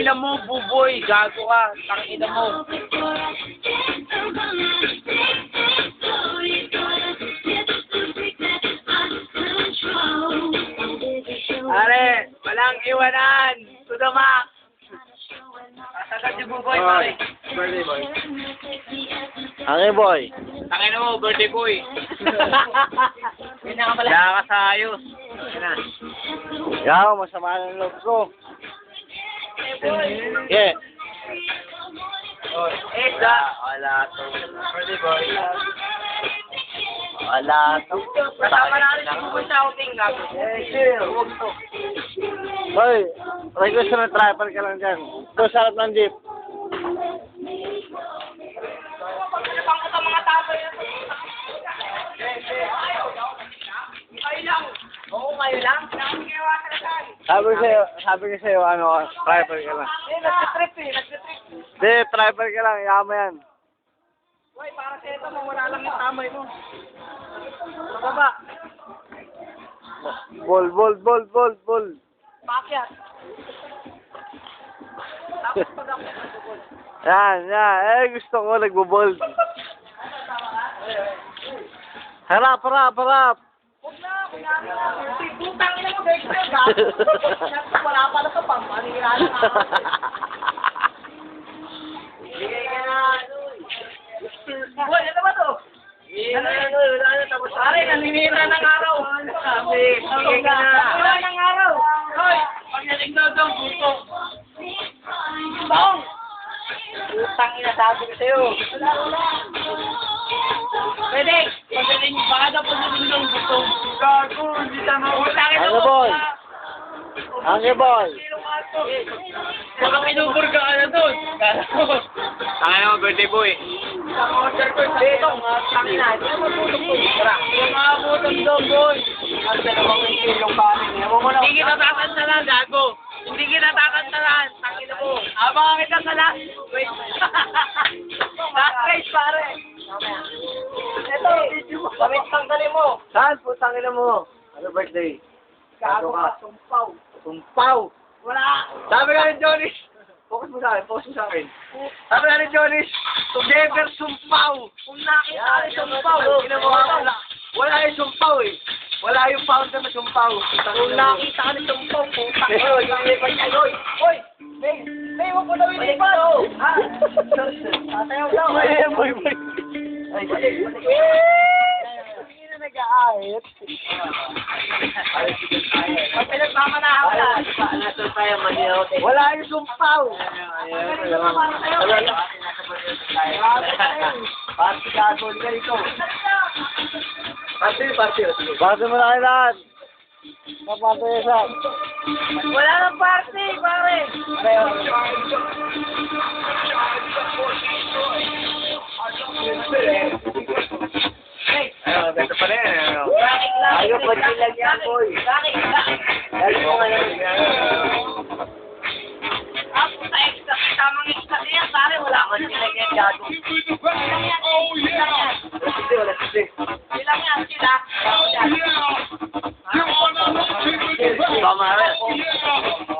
ina mo, buboy. Gago ka. Tang ina mo. Are, walang iwanan. To the max. Sagad si buboy, pare. Birthday boy. Angin boy. Tangin mo, birthday boy. Kaya ka sa ayos. Yaw, masama ng loob ko. Yeah. Wala to. Birthday boy. Wala to. Kasama natin si buboy sa outing. Gago. Huwag to. Hoy, request na tripod ka lang dyan. Ito sa harap ng jeep. Pang ito mga tao yun. Kayo lang. Oo, kayo lang. Sabi ko sa'yo, ano, tripod ka lang. Nagtitrip eh. Nagtitrip. Hindi, tripod ka lang, yama yan. Uy, para sa ito, mawala lang yung tamay mo. Sa baba. Bol. Pakyat. Tapos pag ako nag-ball. Yan. Eh, gusto ko nagbo-bold. Harap. Huwag na, kunyari na. Putang ina mo, guys. Wala pa na sa pampanira na ako. Bigay ka na. Boy, ano ba to? Tapos pare, naninira ng araw. Sabi, bigay ka na. Wala ng araw. Hoy, pagdating daw daw, puto. Bong! Putang ina, sabi ko sa'yo. Pwede, pagdating, baka daw pagdating daw, puto. Gago, hindi tama. Putang ina Ano, mo. boy? Angin boy. Baka pinubur ka na doon. Tangin mo, birthday boy. Dito, tangin na. Hindi mo tutok ko. Yung mga butong doon, boy. Ang dalawang kilong panin. Hindi kita tatantalan, gago. Hindi kita tatantalan. Tangin mo. Abangan kita sa last. Wait. Last race, pare. Ito, pamit tanggalin mo. Saan, putang ina mo? Ano birthday? Gago ka, sumpaw. Sumpaw. Wala. Sabi nga ni Jonis. Focus mo sa akin. Sabi nga ni Jonis, never sumpaw. Kung nakita ni sumpaw. Wala yung sumpaw eh. Wala yung founder na sumpaw. Kung nakita ka ni sumpaw, putang ina. Ilipad niya, Loy. Hoy! May huwag mo daw ilipad. Ha? Sasayaw daw. Boy. Ay, Hindi na nag-aayit. Pag pinagmamanahan ka, Nasa tayo maniyaw. Wala yung sumpaw. Party ka, solid ka dito. Party mo na kayo lahat. Party isa. wala nang party, pare. Beto pa rin. Ayaw pa lang yan, boy. Bakit? Lalo mo ngayon. Ako sa extra, tamang extra yan, pare. Wala ko nilagyan gago. Ilang yan, Wala kasi. Ilang yan, sila. Tama rin.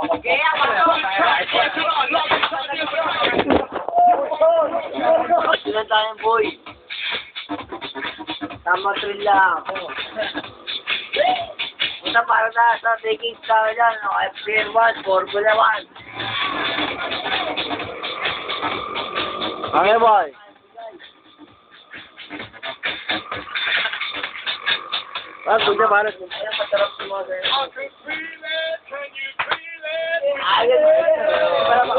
Okay, ako to. Sila tayong boy. Tama thrill lang. Punta para sa taking star dyan. FPL 1, Formula 1. Okay, boy. Kuya, balas mo. Ayan, patarap si mga ganyan. Ayan.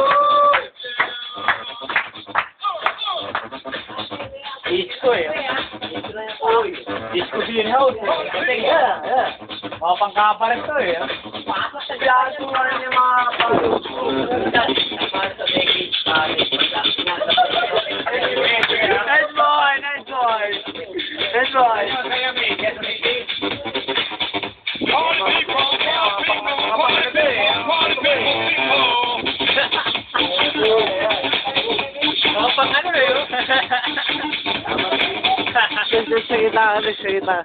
Disco eh. Disco being house eh. Yeah. Mga pangkapalit to eh. Pasok sa gago na yung mga Nice boy. pang ano eh. Sa gitna.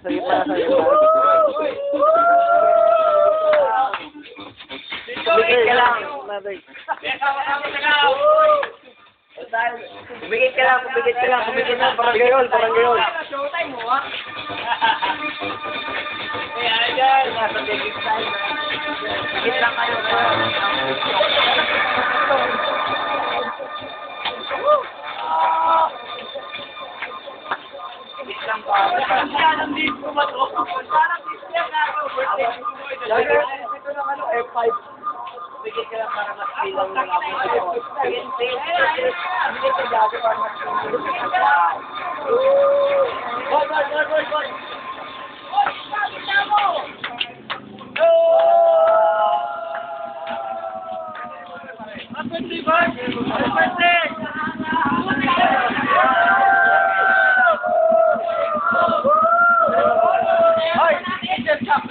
Wait ka lang. Pasig. Kumigit ka lang, kumigit ka lang, kumigit lang. Parang gayon, parang gayon. Showtime mo, ha? Ayan. Nasa David style. Kumigit lang kayo. Parang disco ba to? Parang disco yan ako. Ito ng ano, F5. Bigyan ka lang para mas bilang ng ako. Bigyan ka dati para mas bilang. Boy, boy, boy, boy, boy. Happy birthday, boy! Happy birthday! Hoy, just stop.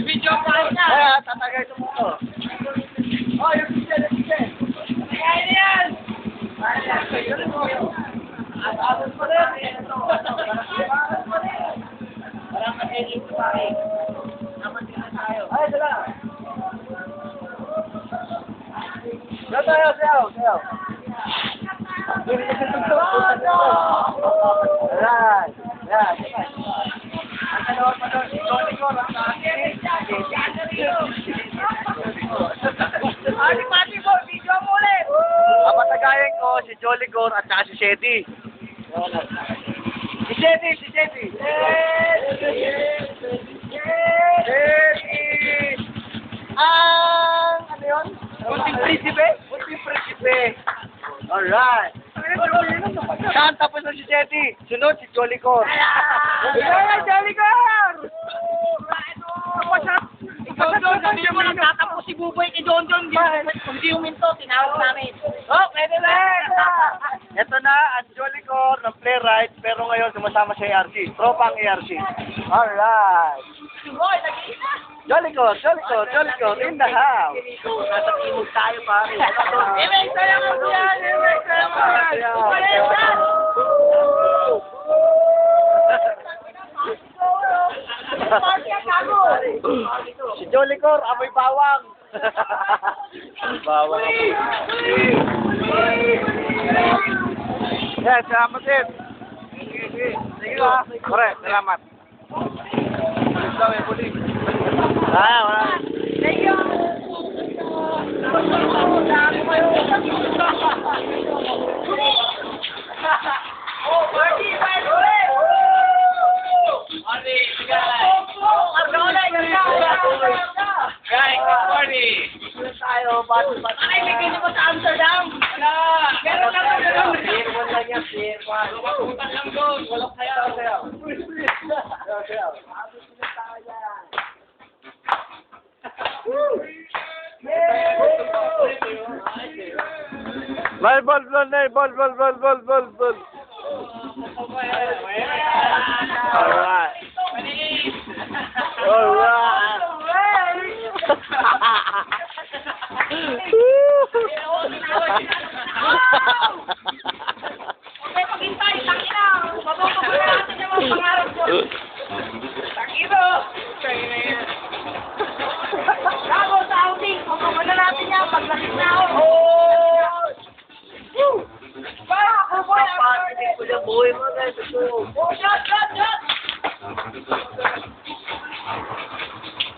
Video pa rin na! Kaya, tatagay ito mo ito. Oh, yung pizza, yung pizza. Kaya yan! Atas pa rin. Parang kasi ito pa rin. Naman din na tayo. Ay, sila. Sayaw, sayaw, sayaw. Ayan. Ayan. Ang dalawa pa doon, si Johnny Cor, ang akin. Pati po, video mo ulit! Ang matagayan ko, si Jolly Cor at saka si Shetty. Si Shetty, si Shetty. Shetty! Ano yun? Bunting Prinsipe? Bunting Prinsipe. Alright. Saan tapos na si Shetty? Sunod si Jolly Cor. Ayan, Jolly Cor! Ikaw, Don, hindi mo nagtatapos si Buboy kay Don Don. Hindi huminto, tinawag namin. Oh, pwede na! Ito na, ang Jolly Cor ng playwright, pero ngayon sumasama sa ARC. Tropang ARC. Alright. Boy, nag-iisa! Jolly Cor, Jolly Cor, Jolly Cor, in the house. Nasa timog tayo, pare. Imay, saya mo yan! Imay, saya mo yan! Si Jolly Cor, amoy bawang. Bawang. Yes, salamat din. Sige ba? Correct, salamat. Wala. Thank you! Oh, party! Party! Party! Guys, good morning! Tayo, bati. Ay, may ganyan ko sa Amsterdam! Meron lang ako meron! Beer one lang yan, beer one. Makutan lang doon! Walang kaya! Ball, ball. Alright. Okay, paghintay! Tangina! Mabubuhay natin yung mga pangarap ko! Tangino! Tangina yan! Bravo sa outing! Mabubuhay na natin yan! Paglakit na ako! Para ako boy! Papatinig ko na buhay mo guys. Oh, shot!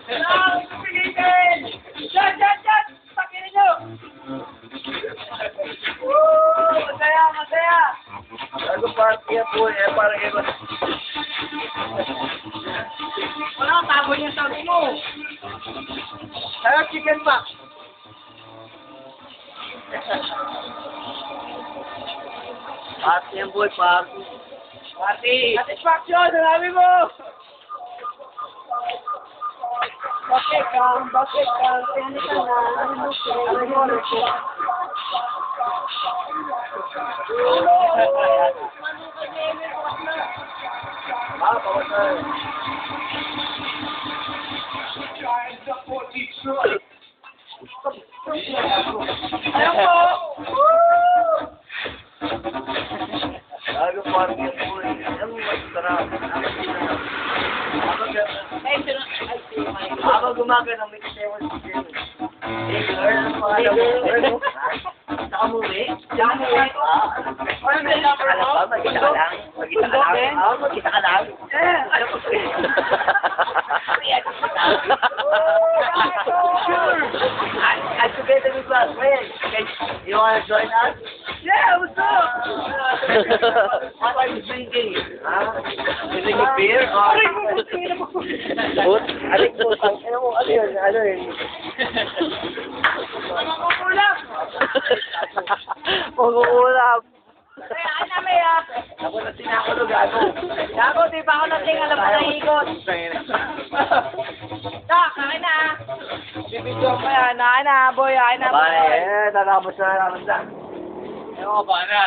Hello! Pilitin! Shot! Pakinin nyo! Masaya! Ano party yan buhay? Parang iba. Wala, tago niya sa mo! Kaya chicken pa. Party yan buhay, party. Party! Satisfaction! Marami mo! Bakit ka? Ano ka na? Ano mo? Ayaw po! Ano parang yung boy? Ang masarap. Habang gumagano, may kisewan si Jen. Hey girl, ang pangalan mo? Nakamuwi? Nakamuwi? Ano na yung number Alam mo? ba, magkita ka lang? Magkita ka lang? Magkita ka lang? Ano po? Sure! I'm together with my friends. You wanna join us? Yeah, what's up? What are you drinking? Huh? Drinking a beer? Or... Aling po, ano yun? Ano yun? Mag-uulap. Ako na sinakulog ako. Gago, di ba ako nating alam pa na ikot? Tak, kain na. Bibidyo mo yan. Kain na, boy. Kain na. Bye. Tatapos na lang. Ano ka ba na?